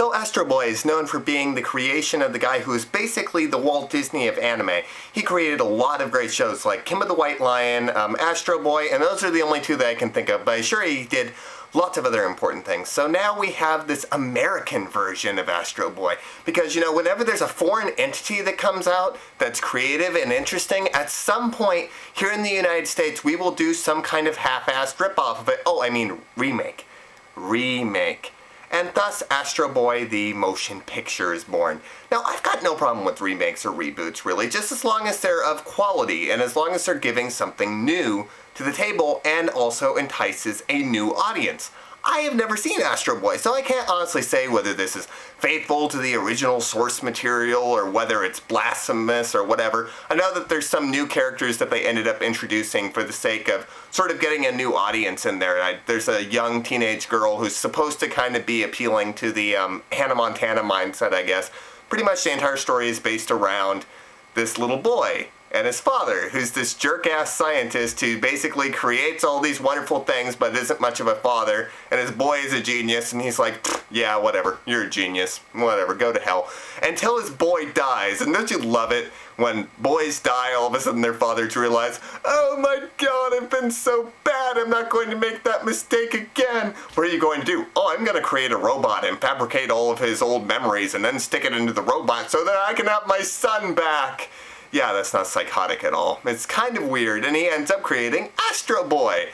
So Astro Boy is known for being the creation of the guy who is basically the Walt Disney of anime. He created a lot of great shows like Kimba the White Lion, Astro Boy, and those are the only two that I can think of, but I'm sure he did lots of other important things. So now we have this American version of Astro Boy. Because, you know, whenever there's a foreign entity that comes out that's creative and interesting, at some point here in the United States we will do some kind of half-assed ripoff of it. Oh, I mean remake. And thus Astro Boy the motion picture is born. Now I've got no problem with remakes or reboots really, just as long as they're of quality and as long as they're giving something new to the table and also entices a new audience. I have never seen Astro Boy, so I can't honestly say whether this is faithful to the original source material or whether it's blasphemous or whatever. I know that there's some new characters that they ended up introducing for the sake of sort of getting a new audience in there. There's a young teenage girl who's supposed to kind of be appealing to the Hannah Montana mindset, I guess. Pretty much the entire story is based around this little boy and his father, who's this jerk-ass scientist who basically creates all these wonderful things but isn't much of a father, and his boy is a genius, and he's like, yeah, whatever, you're a genius, whatever, go to hell. Until his boy dies, and don't you love it when boys die, all of a sudden their fathers realize, oh my god, I've been so bad, I'm not going to make that mistake again. What are you going to do? Oh, I'm going to create a robot and fabricate all of his old memories and then stick it into the robot so that I can have my son back. Yeah, that's not psychotic at all. It's kind of weird, and he ends up creating Astro Boy.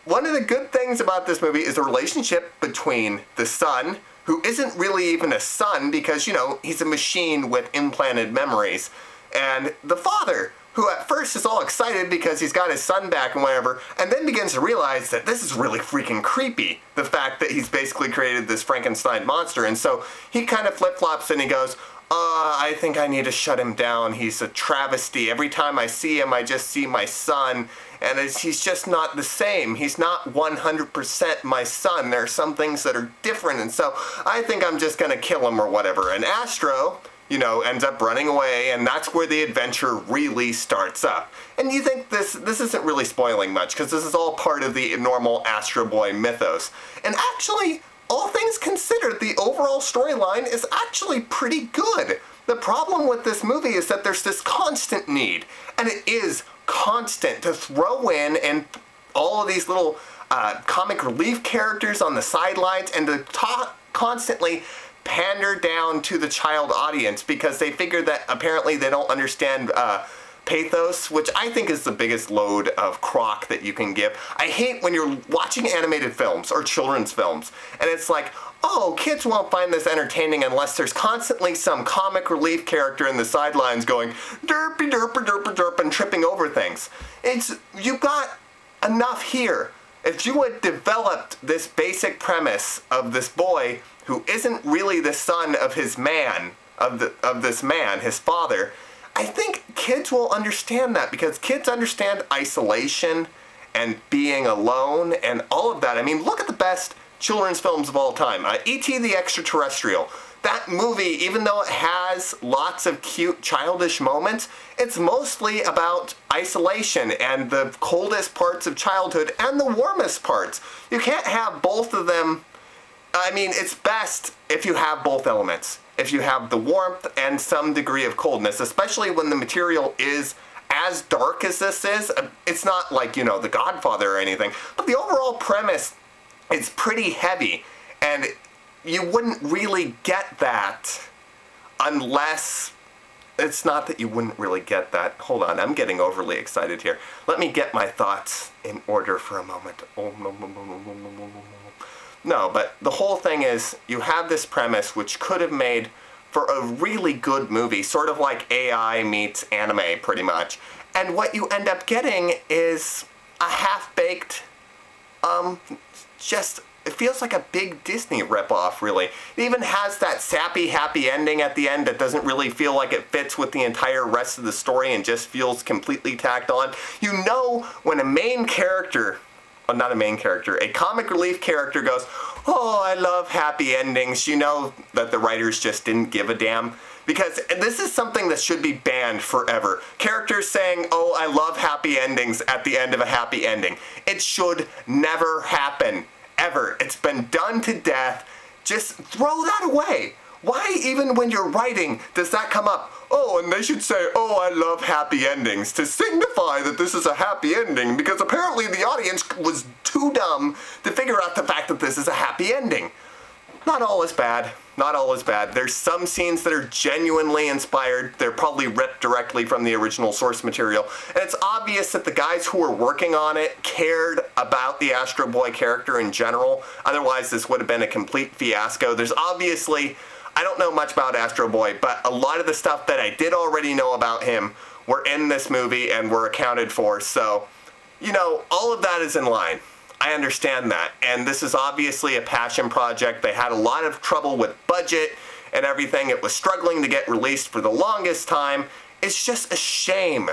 One of the good things about this movie is the relationship between the son, who isn't really even a son because, you know, he's a machine with implanted memories, and the father, who at first is all excited because he's got his son back and whatever, and then begins to realize that this is really freaking creepy, the fact that he's basically created this Frankenstein monster, and so he kind of flip-flops and he goes, I think I need to shut him down. He's a travesty. Every time I see him, I just see my son, and he's just not the same. He's not 100% my son. There are some things that are different, and so I think I'm just gonna kill him or whatever. And Astro, you know, ends up running away, and that's where the adventure really starts up. And you think this isn't really spoiling much, because this is all part of the normal Astro Boy mythos. And actually, all things considered, the overall storyline is actually pretty good. The problem with this movie is that there's this constant need, and it is constant, to throw in and all of these little comic relief characters on the sidelines and to constantly pander down to the child audience because they figure that apparently they don't understand pathos, which I think is the biggest load of crock that you can give. I hate when you're watching animated films or children's films and it's like, oh, kids won't find this entertaining unless there's constantly some comic relief character in the sidelines going derpy derpy derpy derp and tripping over things. You've got enough here. If you had developed this basic premise of this boy who isn't really the son of his man, of this man, his father, I think kids will understand that because kids understand isolation and being alone and all of that. I mean, look at the best children's films of all time. E.T. the Extraterrestrial. That movie, even though it has lots of cute childish moments, it's mostly about isolation and the coldest parts of childhood and the warmest parts. You can't have both of them. I mean, it's best if you have both elements. If you have the warmth and some degree of coldness, especially when the material is as dark as this is. It's not like, you know, The Godfather or anything, but the overall premise is pretty heavy, and you wouldn't really get that unless... It's not that you wouldn't really get that. Hold on, I'm getting overly excited here. Let me get my thoughts in order for a moment. No, but the whole thing is, you have this premise which could have made for a really good movie, sort of like AI meets anime, pretty much. And what you end up getting is a half-baked, it feels like a big Disney ripoff, really. It even has that sappy, happy ending at the end that doesn't really feel like it fits with the entire rest of the story and just feels completely tacked on. You know when a main character... Well, not a main character, a comic relief character goes, oh, I love happy endings, you know that the writers just didn't give a damn. Because this is something that should be banned forever. Characters saying, oh, I love happy endings at the end of a happy ending. It should never happen. Ever. It's been done to death. Just throw that away. Why, even when you're writing, does that come up? Oh, and they should say, oh, I love happy endings, to signify that this is a happy ending, because apparently the audience was too dumb to figure out the fact that this is a happy ending. Not all is bad. Not all is bad. There's some scenes that are genuinely inspired. They're probably ripped directly from the original source material. And it's obvious that the guys who were working on it cared about the Astro Boy character in general. Otherwise, this would have been a complete fiasco. There's obviously, I don't know much about Astro Boy, but a lot of the stuff that I did already know about him were in this movie and were accounted for. So, you know, all of that is in line. I understand that, and this is obviously a passion project. They had a lot of trouble with budget and everything. It was struggling to get released for the longest time. It's just a shame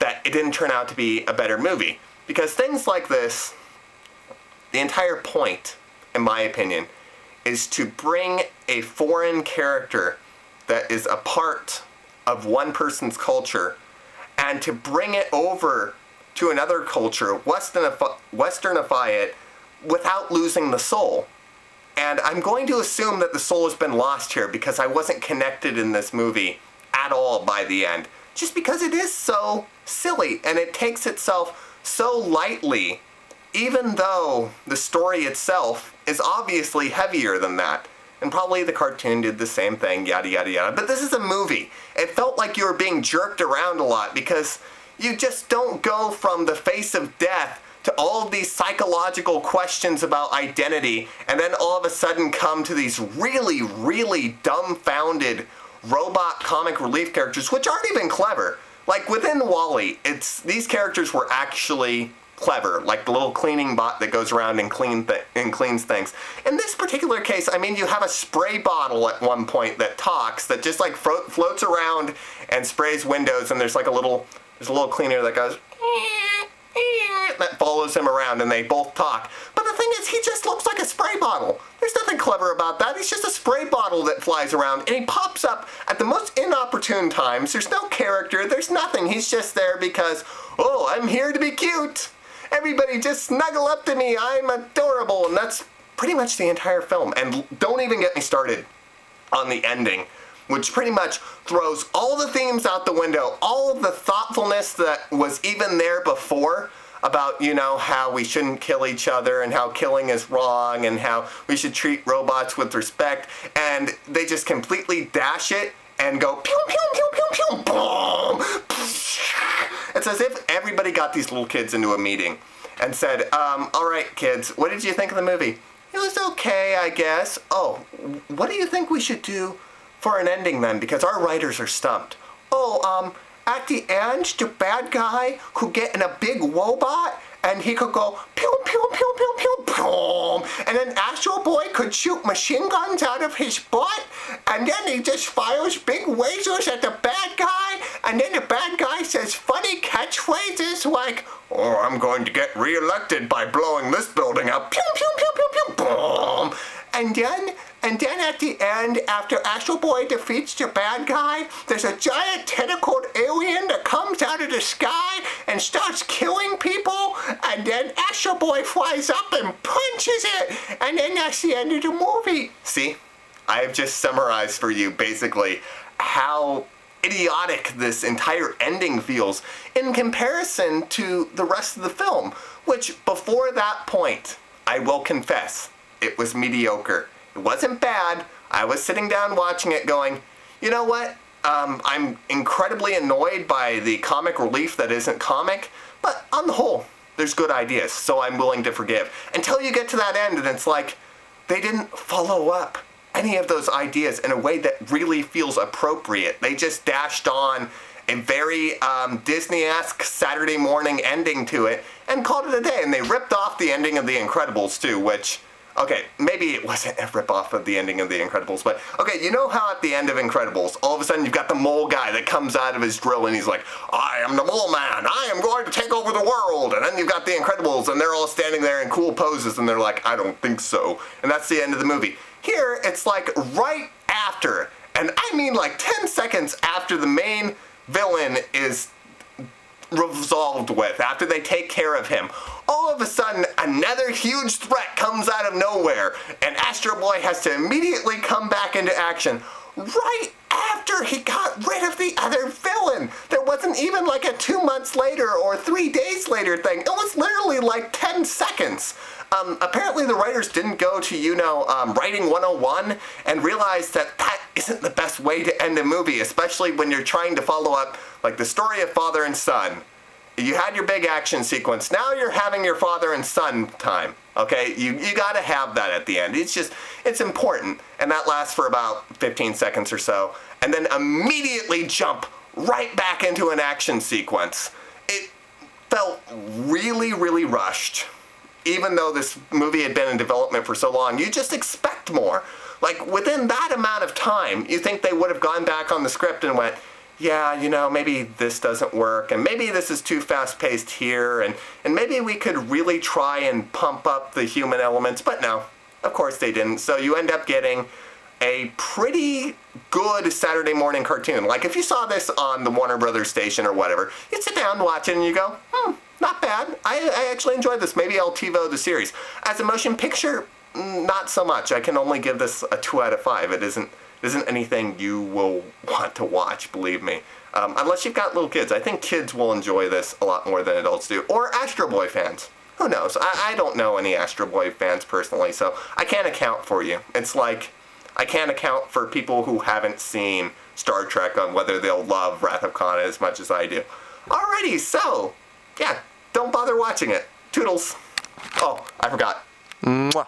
that it didn't turn out to be a better movie, because things like this, the entire point, in my opinion, is to bring a foreign character that is a part of one person's culture and to bring it over to another culture, westernify it, without losing the soul. And I'm going to assume that the soul has been lost here, because I wasn't connected in this movie at all by the end. Just because it is so silly, and it takes itself so lightly, even though the story itself is obviously heavier than that. And probably the cartoon did the same thing, yada yada yada. But this is a movie. It felt like you were being jerked around a lot, because you just don't go from the face of death to all of these psychological questions about identity, and then all of a sudden come to these really, really dumbfounded robot comic relief characters, which aren't even clever. Like, within WALL-E, these characters were actually clever, like the little cleaning bot that goes around and cleans things. In this particular case, I mean, you have a spray bottle at one point that talks, that just like floats around and sprays windows, and there's like a little cleaner that goes that follows him around, and they both talk. But the thing is, he just looks like a spray bottle. There's nothing clever about that. He's just a spray bottle that flies around, and he pops up at the most inopportune times. There's no character. There's nothing. He's just there because, oh, I'm here to be cute. Everybody just snuggle up to me. I'm adorable. And that's pretty much the entire film. And don't even get me started on the ending, which pretty much throws all the themes out the window, all of the thoughtfulness that was even there before about, you know, how we shouldn't kill each other and how killing is wrong and how we should treat robots with respect, and they just completely dash it and go pew pew pew pew pew boom. It's as if everybody got these little kids into a meeting and said, all right kids, what did you think of the movie? It was okay, I guess. Oh, what do you think we should do for an ending then, because our writers are stumped? Oh, at the end, the bad guy could get in a big robot and he could go pew pew pew pew pew pew, and then Astro Boy could shoot machine guns out of his butt, and then he just fires big lasers at the bad guy, and then the bad guy says funny catchphrases like, oh, I'm going to get reelected by blowing this building up, pew pew pew pew pew boom. And then at the end, after Astro Boy defeats the bad guy, there's a giant tentacled alien that comes out of the sky and starts killing people, and then Astro Boy flies up and punches it, and then that's the end of the movie. See? I have just summarized for you basically how idiotic this entire ending feels in comparison to the rest of the film, which before that point, I will confess, it was mediocre. It wasn't bad. I was sitting down watching it going, you know what? I'm incredibly annoyed by the comic relief that isn't comic, but on the whole, there's good ideas, so I'm willing to forgive. Until you get to that end and it's like, they didn't follow up any of those ideas in a way that really feels appropriate. They just dashed on a very Disney-esque Saturday morning ending to it and called it a day. And they ripped off the ending of The Incredibles too, which, okay, maybe it wasn't a rip-off of the ending of The Incredibles, but okay, you know how at the end of Incredibles, all of a sudden you've got the mole guy that comes out of his drill and he's like, I am the mole man, I am going to take over the world, and then you've got the Incredibles and they're all standing there in cool poses and they're like, I don't think so, and that's the end of the movie. Here, it's like right after, and I mean like 10 seconds after the main villain is resolved with, after they take care of him, all of a sudden another huge threat comes out of nowhere, and Astro Boy has to immediately come back into action right after he got rid of the other villain. There wasn't even like a 2 months later or 3 days later thing. It was literally like 10 seconds. Apparently the writers didn't go to, writing 101 and realize that that isn't the best way to end a movie, especially when you're trying to follow up, like, the story of father and son. You had your big action sequence. Now you're having your father and son time. Okay, you gotta have that at the end. It's important, and that lasts for about 15 seconds or so, and then immediately jump right back into an action sequence. It felt really, really rushed. Even though this movie had been in development for so long, you just expect more. Like, within that amount of time, you think they would have gone back on the script and went, yeah, maybe this doesn't work, and maybe this is too fast-paced here, and maybe we could really try and pump up the human elements, but no, of course they didn't. So you end up getting a pretty good Saturday morning cartoon. Like, if you saw this on the Warner Brothers station or whatever, you'd sit down, watch it, and you go, not bad. I actually enjoyed this. Maybe I'll TiVo the series. As a motion picture, not so much. I can only give this a 2 out of 5. It isn't anything you will want to watch, believe me. Unless you've got little kids. I think kids will enjoy this a lot more than adults do. Or Astro Boy fans. Who knows? I don't know any Astro Boy fans personally, so I can't account for you. It's like, I can't account for people who haven't seen Star Trek on whether they'll love Wrath of Khan as much as I do. Alrighty, so, yeah, don't bother watching it. Toodles. Oh, I forgot. Mwah.